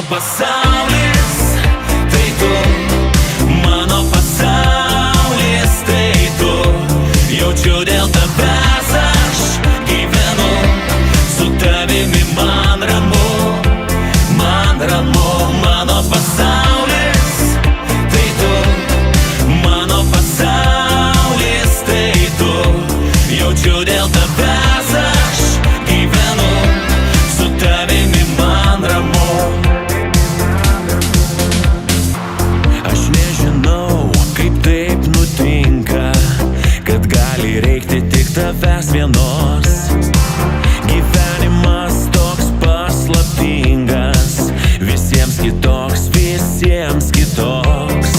pasaulis tai tu, mano pasaulis tai tu. Jaučiu dėl tavęs aš gyvenu, su tavimi man ramu, man ramu. Mano pasaulis tai tu, mano pasaulis tai tu. Jaučiu dėl tavęs aš gyvenu, su tavimi man ramu. Aš nežinau, kaip taip nutinka, kad gali reikti tik tavęs vienos. Gyvenimas toks paslaptingas, visiems kitoks, visiems kitoks.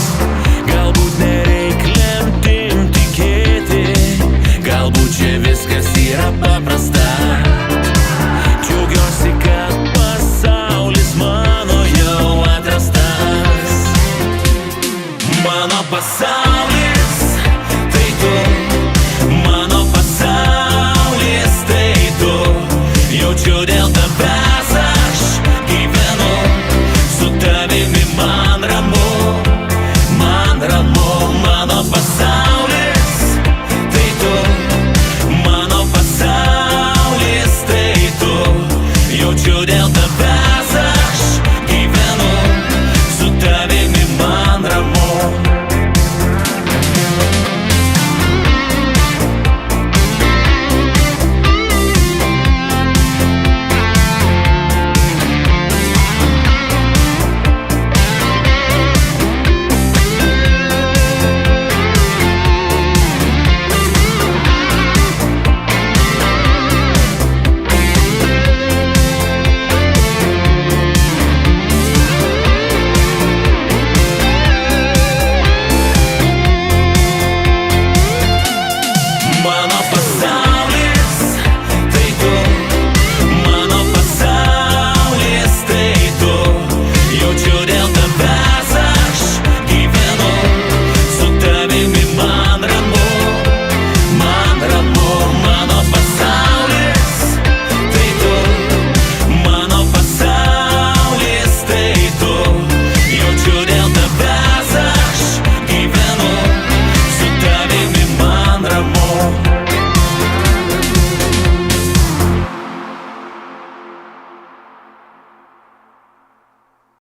Galbūt nereik lemtim tikėti, galbūt čia viskas yra paprasta. Džiaugiuosi, kad pasaulis mano jau atrastas. Mano pasaulis tai tu, mano pasaulis tai tu. Jaučiu dėl tavęs aš gyvenu, su tavimi man ramu, man ramu. Mano pasaulis tai tu, mano pasaulis tai tu. Jaučiu dėl tavęs aš gyvenu, su tavimi man ramu. Mano